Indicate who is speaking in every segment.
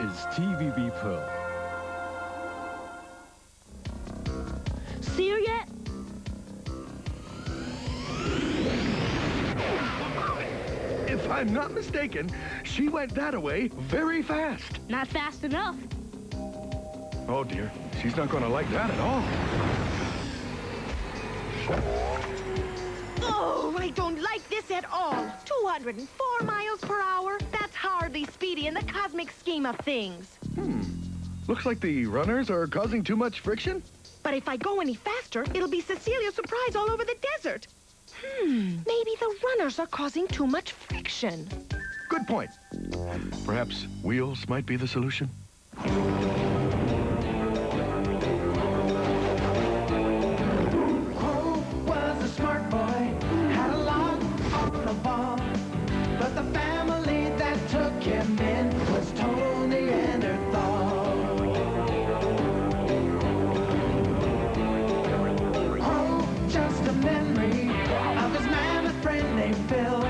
Speaker 1: is TVB Pearl.
Speaker 2: See her yet?
Speaker 3: If I'm not mistaken, she went that-a-way very fast.
Speaker 2: Not fast enough.
Speaker 3: Oh, dear. She's not going to like that at all.
Speaker 4: Oh, I don't like this at all. 204 miles per hour? That's hardly speedy in the cosmic scheme of things.
Speaker 3: Looks like the runners are causing too much friction.
Speaker 4: But if I go any faster, it'll be Cecilia's surprise all over the desert. Maybe the runners are causing too much friction.
Speaker 3: Good point. Perhaps wheels might be the solution.
Speaker 5: Crow was a smart boy, had a lot on the ball, but the family that took him in was total Neanderthal. Crow, just a memory of his mammoth friend named Phil,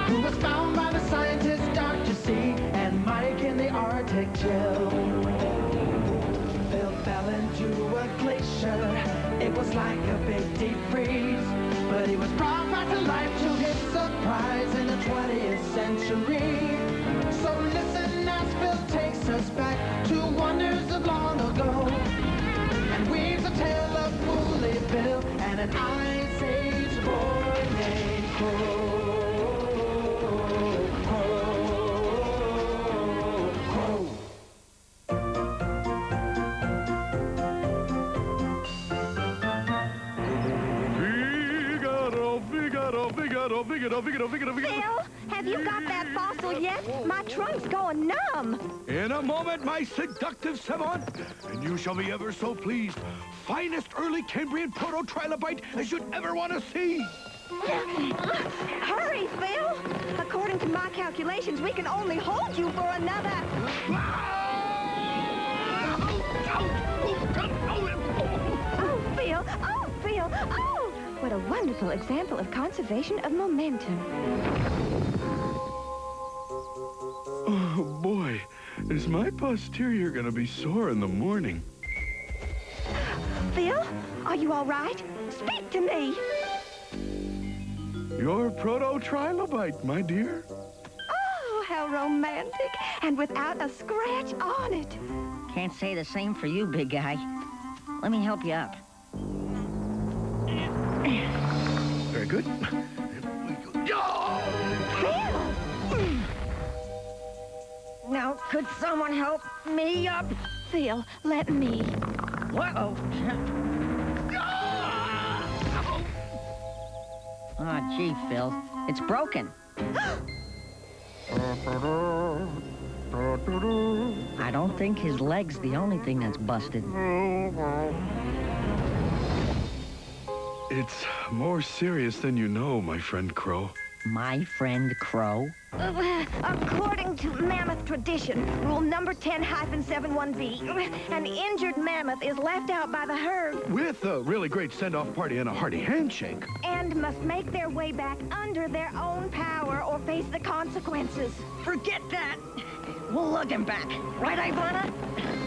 Speaker 5: who was found by the scientist Dr. C and Mike in the Arctic chill. Phil fell into a glacier. It was like a big deep freeze, but he was brought back to life to his surprise in the 20th century. So listen as Phil takes us back to wonders of long ago, and weaves a tale of woolly Bill and an Ice Age boy named Crow.
Speaker 4: Phil, have you got that fossil yet? My trunk's going numb.
Speaker 3: In a moment, my seductive savant, and you shall be ever so pleased. Finest early Cambrian proto-trilobite as you'd ever want to see.
Speaker 4: Hurry, Phil. According to my calculations, we can only hold you for another... Oh, Phil. Oh, Phil. Oh! What a wonderful example of conservation of momentum.
Speaker 3: Oh, boy. Is my posterior going to be sore in the morning?
Speaker 4: Phil, are you all right? Speak to me.
Speaker 3: Your proto-trilobite, my dear.
Speaker 4: Oh, how romantic. And without a scratch on it.
Speaker 6: Can't say the same for you, big guy. Let me help you up.
Speaker 3: Very good.
Speaker 4: Phil!
Speaker 6: Now, could someone help me up?
Speaker 4: Phil, let me.
Speaker 6: Whoa! Oh, gee, Phil. It's broken. I don't think his leg's the only thing that's busted.
Speaker 3: It's more serious than you know, my friend Crow.
Speaker 6: My friend Crow?
Speaker 4: According to mammoth tradition, rule number 10-71B, an injured mammoth is left out by the herd
Speaker 3: With a really great send-off party and a hearty handshake.
Speaker 4: and must make their way back under their own power or face the consequences.
Speaker 6: Forget that! We'll lug him back. Right, Ivana?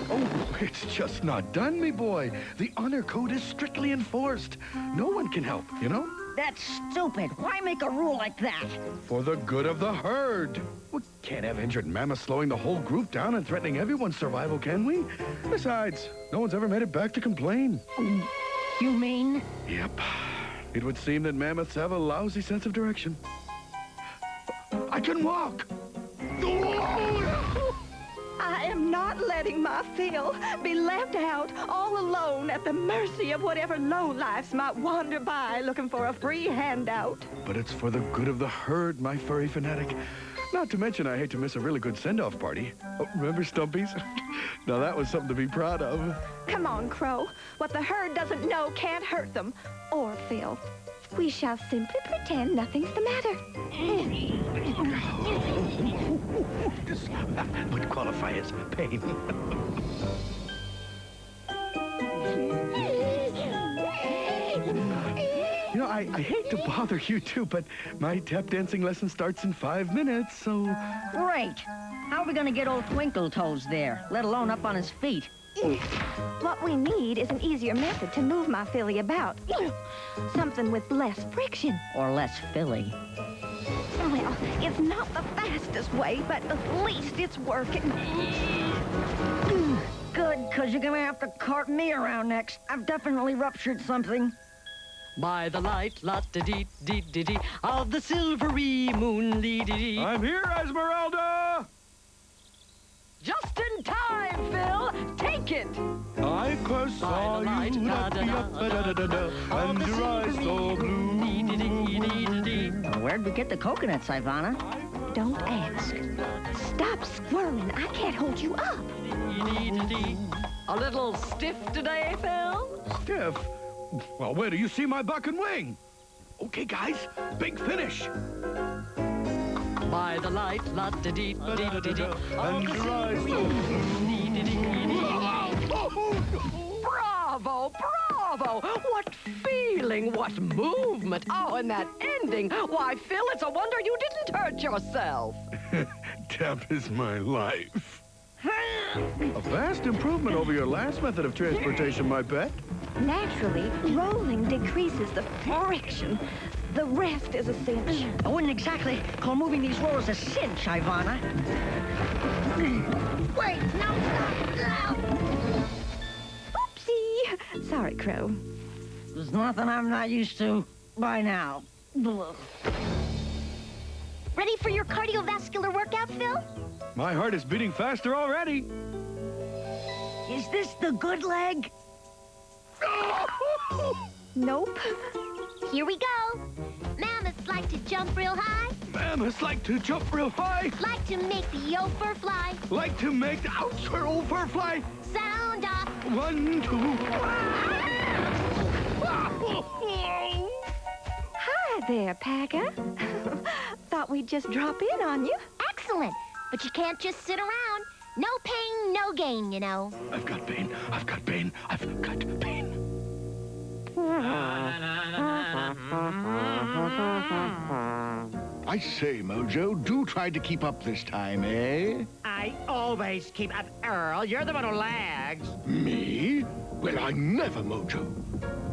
Speaker 3: Oh, it's just not done, me boy. The honor code is strictly enforced. No one can help, you know?
Speaker 6: That's stupid. Why make a rule like that?
Speaker 3: For the good of the herd. We can't have injured mammoths slowing the whole group down and threatening everyone's survival, can we? Besides, no one's ever made it back to complain.
Speaker 6: You mean?
Speaker 3: Yep. It would seem that mammoths have a lousy sense of direction. I can walk!
Speaker 4: I am not letting my Phil be left out all alone at the mercy of whatever lowlifes might wander by looking for a free handout.
Speaker 3: But it's for the good of the herd, my furry fanatic. Not to mention, I hate to miss a really good send-off party. Oh, remember Stumpy's? Now that was something to be proud of.
Speaker 4: Come on, Crow. What the herd doesn't know can't hurt them. Or Phil. We shall simply pretend nothing's the matter.
Speaker 3: This would qualify as pain. You know, I hate to bother you two, but my tap dancing lesson starts in 5 minutes, so...
Speaker 6: Great. How we gonna get old Twinkle Toes there, let alone up on his feet?
Speaker 4: What we need is an easier method to move my filly about. Something with less friction.
Speaker 6: Or less filly.
Speaker 4: Well, it's not the fastest way, but at least it's working.
Speaker 6: Good, because you're gonna have to cart me around next. I've definitely ruptured something.
Speaker 1: By the light, la-da-dee-dee-dee-dee, of the silvery moon, dee-dee-dee.
Speaker 3: I'm here, Esmeralda!
Speaker 1: Just in time, Phil! Take it!
Speaker 3: I first saw
Speaker 1: By the
Speaker 3: you,
Speaker 1: light,
Speaker 3: da-da-da-da-da-da, and your eyes so blue.
Speaker 1: Dee-dee-dee-dee-dee-dee.
Speaker 6: Where'd we get the coconuts, Ivana?
Speaker 4: Don't ask. Stop squirming. I can't hold you up.
Speaker 1: A little stiff today, Phil?
Speaker 3: Stiff? Well, where do you see my buck and wing? Okay, guys, big finish.
Speaker 1: By the light, la-da-dee-dee-dee-dee,
Speaker 3: And your eyes so
Speaker 1: Bravo, bravo! What feeling, what movement! Oh, and that ending! Why, Phil, it's a wonder you didn't hurt yourself!
Speaker 3: Tap is my life. A vast improvement over your last method of transportation, my pet.
Speaker 4: Naturally, rolling decreases the friction. The rest is a cinch.
Speaker 6: I wouldn't exactly call moving these rollers a cinch, Ivana. Wait, no, stop!
Speaker 4: Oopsie. Sorry, Crow.
Speaker 6: There's nothing I'm not used to by now.
Speaker 2: Ready for your cardiovascular workout, Phil?
Speaker 3: My heart is beating faster already.
Speaker 6: Is this the good leg?
Speaker 4: Nope.
Speaker 2: Here we go. Mammoths like to jump real high,
Speaker 3: Mammoths like to jump real high.
Speaker 2: like to make the ophir fly.
Speaker 3: Like to make the outswirl fur fly.
Speaker 2: Sound off.
Speaker 3: 1, 2.
Speaker 4: Hi there, Packer. Thought we'd just drop in on you.
Speaker 2: Excellent. But you can't just sit around. No pain, no gain, you know.
Speaker 3: I've got pain. I've got pain. I've got pain.
Speaker 7: I say, Mojo, do try to keep up this time, eh?
Speaker 8: I always keep up, Earl. You're the one who lags.
Speaker 7: Me? Well, I never, Mojo.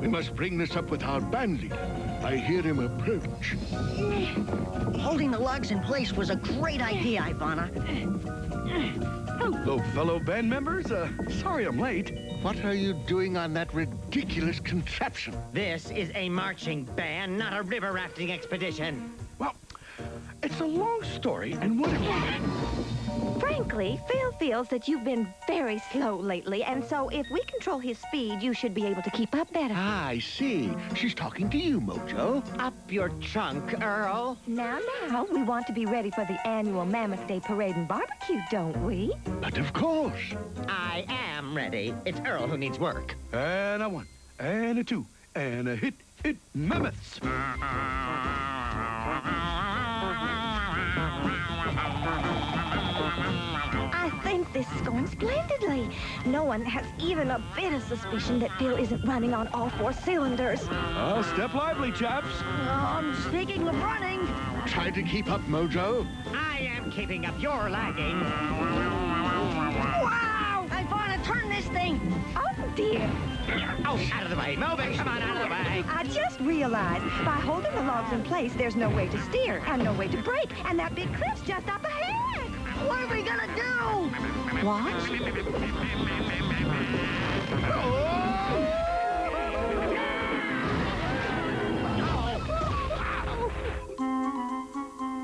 Speaker 7: We must bring this up with our band leader. I hear him approach.
Speaker 6: Holding the lugs in place was a great idea, Ivana.
Speaker 3: Hello, fellow band members. Sorry I'm late.
Speaker 7: What are you doing on that ridiculous contraption?
Speaker 8: This is a marching band, not a river rafting expedition.
Speaker 3: Well, it's a long story, and what
Speaker 4: Frankly, Phil feels that you've been very slow lately, and so if we control his speed, you should be able to keep up better.
Speaker 7: Ah, I see. She's talking to you, Mojo.
Speaker 8: Up your trunk, Earl.
Speaker 4: Now, we want to be ready for the annual Mammoth Day Parade and Barbecue, don't we?
Speaker 7: But of course.
Speaker 8: I am ready. It's Earl who needs work.
Speaker 3: And a 1, and a 2, and a hit, Mammoths.
Speaker 4: I think this is going splendidly. No one has even a bit of suspicion that Phil isn't running on all 4 cylinders.
Speaker 3: Oh, step lively, chaps.
Speaker 6: Speaking of running...
Speaker 7: Try to keep up, Mojo.
Speaker 8: I am keeping up. You're lagging.
Speaker 6: Wow! Ivana, turn this thing!
Speaker 4: Oh, dear.
Speaker 8: Oh, out of the way. Move it. Come on, out of the way.
Speaker 4: I just realized by holding the logs in place, there's no way to steer and no way to brake, and that big cliff's just up ahead.
Speaker 6: What are we gonna do?
Speaker 4: Watch.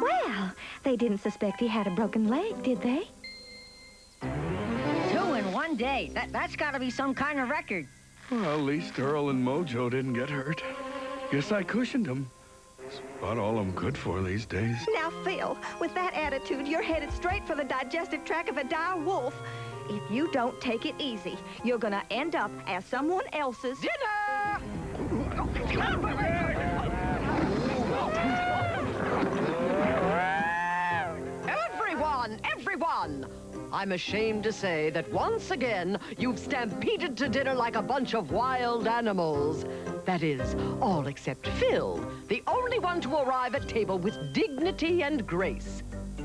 Speaker 4: Well, they didn't suspect he had a broken leg, did they?
Speaker 6: 2 in 1 day. That's gotta be some kind of record.
Speaker 3: Well, at least Earl and Mojo didn't get hurt. Guess I cushioned them. It's about all I'm good for these days.
Speaker 4: Now, Phil, with that attitude, you're headed straight for the digestive tract of a dire wolf. If you don't take it easy, you're gonna end up as someone else's
Speaker 1: Dinner! Everyone! I'm ashamed to say that once again, you've stampeded to dinner like a bunch of wild animals. That is, all except Phil, the only one to arrive at table with dignity and grace.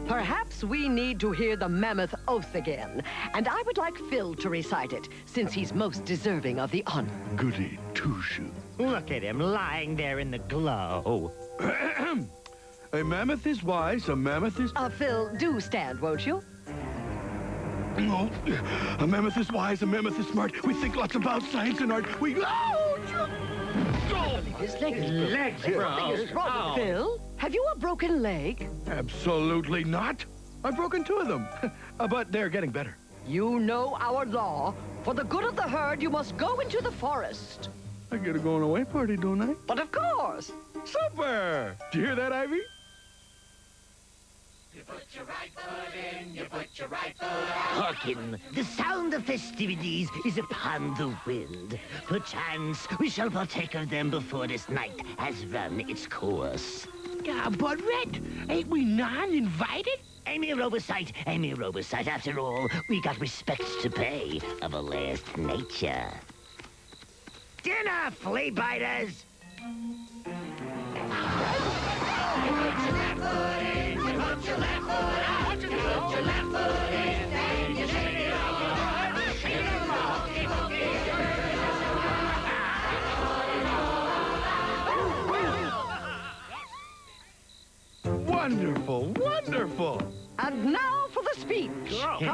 Speaker 1: Perhaps we need to hear the Mammoth Oath again, and I would like Phil to recite it, since he's most deserving of the honor.
Speaker 7: Goody two-shoe.
Speaker 8: Look at him lying there in the glow.
Speaker 3: A mammoth is wise, a mammoth is...
Speaker 1: Phil, do stand, won't you?
Speaker 3: No, a mammoth is wise, a mammoth is smart. We think lots about science and art. We...
Speaker 1: His leg is
Speaker 8: Legs,
Speaker 1: Something
Speaker 8: bro.
Speaker 1: is wrong, Phil. Have you a broken leg?
Speaker 3: Absolutely not. I've broken 2 of them, but they're getting better.
Speaker 1: You know our law. For the good of the herd, you must go into the forest.
Speaker 3: I get a going away party, don't I?
Speaker 1: But of course.
Speaker 3: Super! Did you hear that, Ivy?
Speaker 9: Hearken, the sound of festivities is upon the wind. Perchance we shall partake of them before this night has run its course.
Speaker 5: But Red, ain't we non-invited?
Speaker 9: A mere oversight, after all. We got respects to pay of a last nature. Dinner, flea biters!
Speaker 3: Wonderful, wonderful!
Speaker 1: And now for the speech.
Speaker 2: You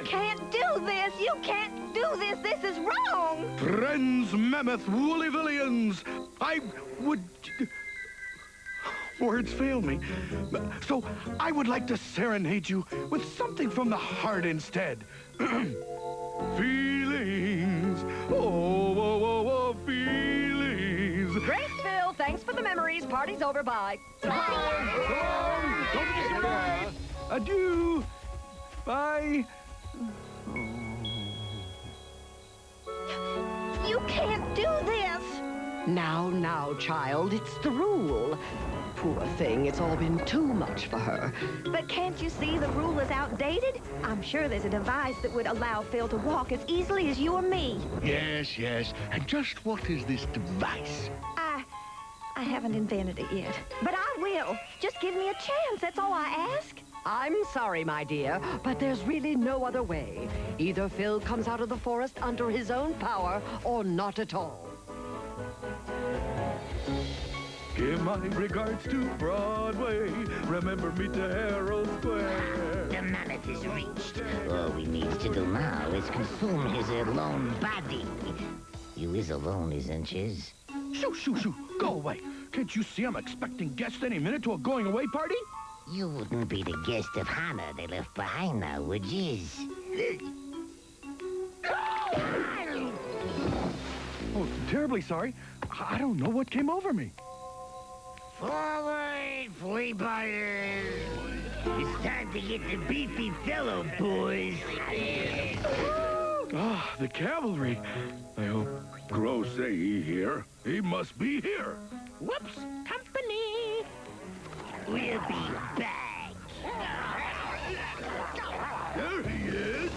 Speaker 2: can't do this. You can't do this. This is wrong.
Speaker 3: Friends, Mammoth Woollyvillians, I would... Words fail me. So I would like to serenade you with something from the heart instead. Feelings. Oh, feelings.
Speaker 1: Great, Phil. Thanks for the memories. Party's over. Bye.
Speaker 3: Don't forget bye. Adieu. Bye.
Speaker 2: You can't do this.
Speaker 1: Now, child. It's the rule. Poor thing. It's all been too much for her.
Speaker 4: But can't you see the rule is outdated? I'm sure there's a device that would allow Phil to walk as easily as you or me.
Speaker 7: Yes, yes. And just what is this device?
Speaker 4: I haven't invented it yet. But I will. Just give me a chance. That's all I ask.
Speaker 1: I'm sorry, my dear, but there's really no other way. Either Phil comes out of the forest under his own power, or not at all.
Speaker 3: Give my regards to Broadway. Remember me to Herald Square.
Speaker 9: The mammoth is reached. All we need to do now is consume his alone body. You is alone, isn't you?
Speaker 3: Shoo. Go away. Can't you see I'm expecting guests any minute to a going-away party?
Speaker 9: You wouldn't be the guest of honor they left behind now, would you?
Speaker 3: Oh, terribly sorry. I don't know what came over me.
Speaker 9: Forward, flea biters! It's time to get the beefy fellow, boys.
Speaker 3: Ah, the cavalry. I hope. Grosset here. He must be here.
Speaker 5: Whoops, company.
Speaker 9: We'll be back.
Speaker 3: There he is.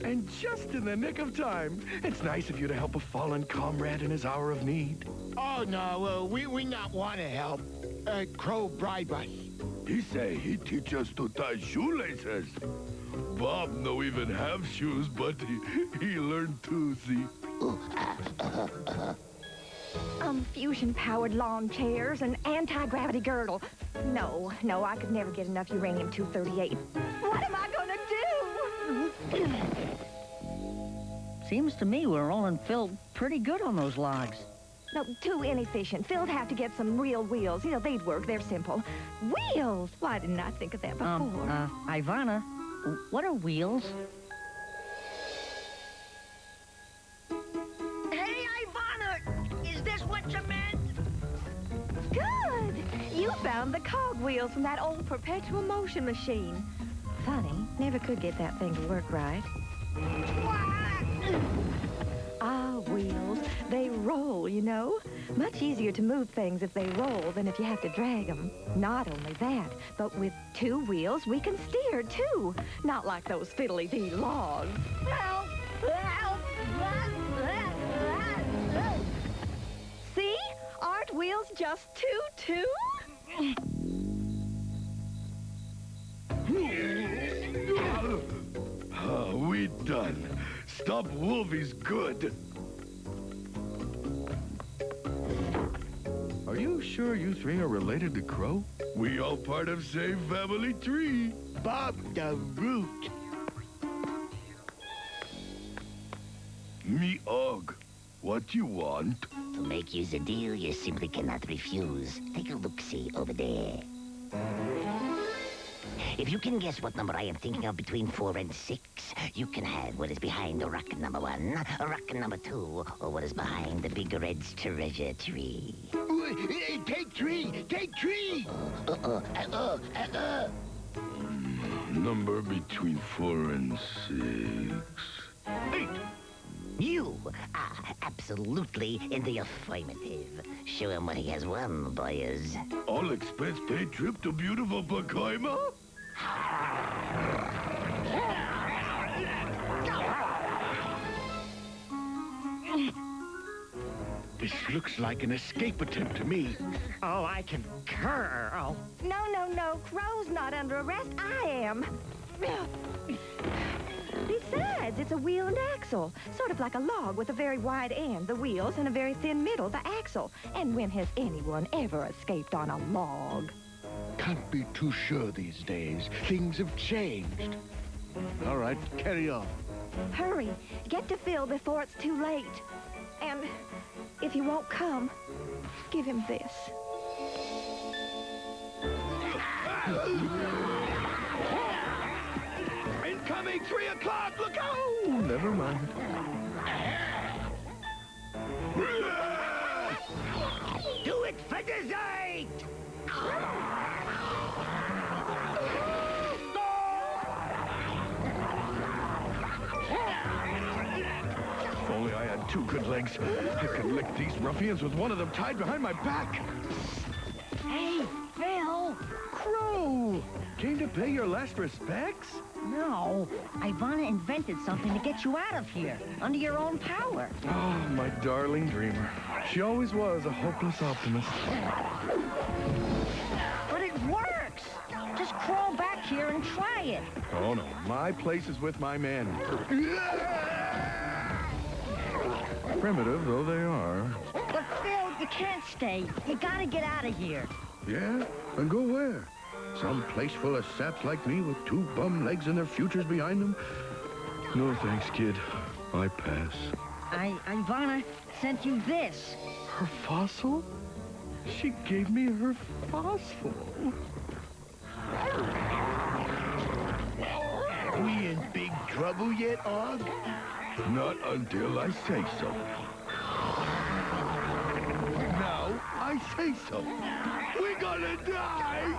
Speaker 3: And just in the nick of time. It's nice of you to help a fallen comrade in his hour of need.
Speaker 10: Oh, no, we not want to help. Crow bribe us.
Speaker 3: He say he teach us to tie shoelaces. Bob no even have shoes, but he learned to, see.
Speaker 4: Fusion-powered lawn chairs and anti-gravity girdle. No, I could never get enough uranium-238. What am I gonna do?
Speaker 6: Seems to me we're rolling Phil pretty good on those logs.
Speaker 4: No, too inefficient. Phil'd have to get some real wheels. You know, they'd work. They're simple. Wheels? Why didn't I think of that before?
Speaker 6: Ivana, what are wheels?
Speaker 2: Hey, Ivana! Is this what you meant?
Speaker 4: Good! You found the cogwheels from that old perpetual motion machine. Funny, never could get that thing to work right. Ah, wheels. They roll, you know. Much easier to move things if they roll than if you have to drag them. Not only that, but with 2 wheels, we can steer, too. Not like those fiddly-dee logs. Help! Help! See? Aren't wheels just too?
Speaker 3: We done. Stop Wolvie's good. Are you sure you three are related to Crow? We all part of same family tree.
Speaker 10: Bob the Root.
Speaker 3: Me Og. What you want?
Speaker 9: To make you the deal you simply cannot refuse. Take a look-see over there. If you can guess what number I am thinking of between 4 and 6, you can have what is behind rock number 1, rock number 2, or what is behind the big red's treasure tree.
Speaker 10: Take 3! Take 3!
Speaker 3: Number between 4 and 6.
Speaker 9: 8! You are absolutely in the affirmative. Show him what he has won, boys.
Speaker 3: All expense paid trip to beautiful Pacoima?
Speaker 7: This looks like an escape attempt to me.
Speaker 8: Oh, I concur. Oh.
Speaker 4: No, no, no. Crow's not under arrest. I am. Besides, it's a wheel and axle. Sort of like a log with a very wide end, the wheels, and a very thin middle, the axle. And when has anyone ever escaped on a log?
Speaker 7: Can't be too sure these days. Things have changed. All right, carry on.
Speaker 4: Hurry. Get to Phil before it's too late. And if he won't come, give him this.
Speaker 3: Incoming 3 o'clock! Look out! Never mind.
Speaker 9: Do it for dessert!
Speaker 3: If only I had 2 good legs, I could lick these ruffians with one of them tied behind my back.
Speaker 6: Hey, Phil!
Speaker 3: Crow! Came to pay your last respects?
Speaker 6: No, Ivana invented something to get you out of here, under your own power.
Speaker 3: Oh, my darling dreamer. She always was a hopeless optimist.
Speaker 6: But it works! Just crawl back here and try it.
Speaker 3: Oh, no. My place is with my men. Primitive though they are.
Speaker 6: But Phil, you can't stay. You gotta get out of here.
Speaker 3: Yeah? And go where? Some place full of saps like me with 2 bum legs and their futures behind them? No thanks, kid. I pass.
Speaker 6: Ivana sent you this.
Speaker 3: Her fossil? She gave me her fossil.
Speaker 10: We in big trouble yet, Og?
Speaker 3: Not until I say so. Now I say so. We're gonna die!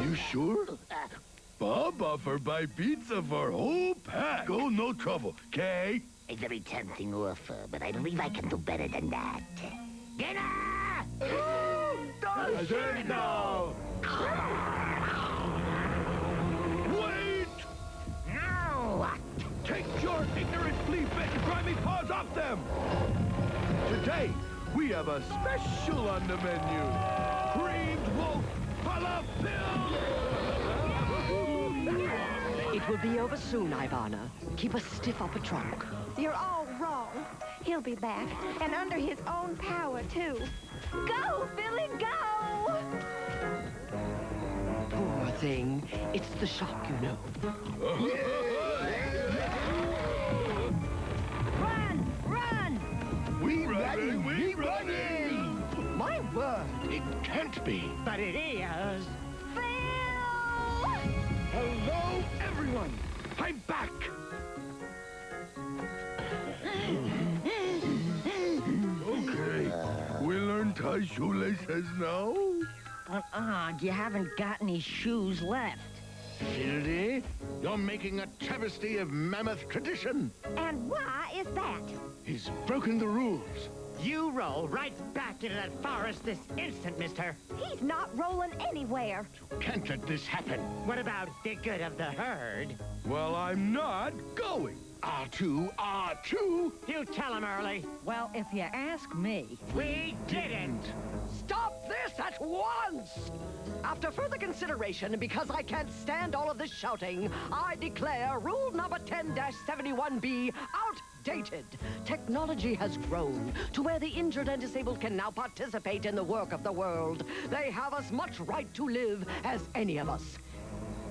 Speaker 3: You sure? Bob offered buy pizza for whole pack. Go no trouble, okay?
Speaker 9: A very tempting offer, but I believe I can do better than that. Get up!
Speaker 3: Wait!
Speaker 9: No!
Speaker 3: Take your ignorant flea-bit and grimy paws off them! Today, we have a special on the menu. Creamed wolf falafel!
Speaker 1: It will be over soon, Ivana. Keep a stiff upper trunk.
Speaker 4: You're all wrong. He'll be back, and under his own power, too. Go, Billy, go!
Speaker 1: Poor thing. It's the shock, you know.
Speaker 6: Run! Run!
Speaker 10: We running!
Speaker 1: My word.
Speaker 7: It can't be.
Speaker 8: But it is.
Speaker 3: Hello, everyone! I'm back! Okay, we'll untie shoelaces now.
Speaker 6: You haven't got any shoes left.
Speaker 7: Shildy, you're making a travesty of Mammoth tradition.
Speaker 4: And why is that?
Speaker 7: He's broken the rules.
Speaker 8: You roll right back into that forest this instant, mister.
Speaker 4: He's not rolling anywhere.
Speaker 7: Can't let this happen.
Speaker 8: What about the good of the herd?
Speaker 3: Well, I'm not going.
Speaker 7: R2, R2!
Speaker 8: You tell him, Early.
Speaker 6: Well, if you ask me...
Speaker 8: We didn't.
Speaker 1: Stop this at once! After further consideration, and because I can't stand all of this shouting, I declare rule number 10-71B outdated. Technology has grown to where the injured and disabled can now participate in the work of the world. They have as much right to live as any of us.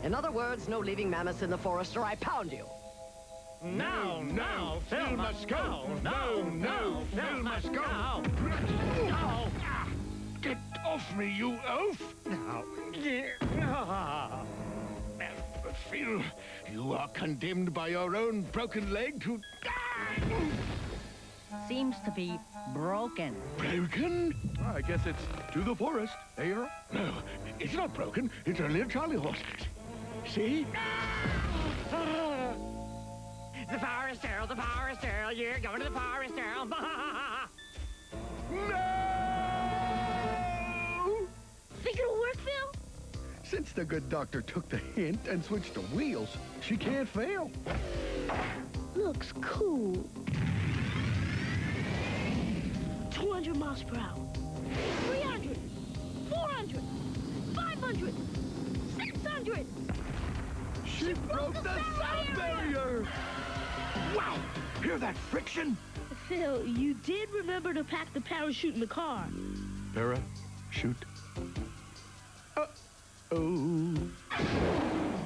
Speaker 1: In other words, no leaving mammoths in the forest or I pound you.
Speaker 8: No,
Speaker 7: Phil must go! No, Phil must go!
Speaker 8: No.
Speaker 7: Get off me, you oaf! Phil, you are condemned by your own broken leg to die!
Speaker 6: Seems to be broken.
Speaker 7: Broken?
Speaker 3: I guess it's to the forest, eh, Earl?
Speaker 7: No, it's not broken. It's only a Charlie horse. See?
Speaker 8: The forest, Earl, the forest, Earl. You're going to the forest, Earl.
Speaker 7: No!
Speaker 11: Think it'll work, Phil?
Speaker 3: Since the good doctor took the hint and switched the wheels, she can't fail.
Speaker 11: Looks cool. 200 miles per hour. 300. 400. 500. 600.
Speaker 3: She broke the sound barrier! Wow! Hear that friction?
Speaker 11: Phil, you did remember to pack the parachute in the car.
Speaker 3: Para, shoot. Uh-oh.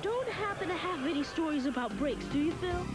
Speaker 11: Don't happen to have any stories about brakes, do you, Phil?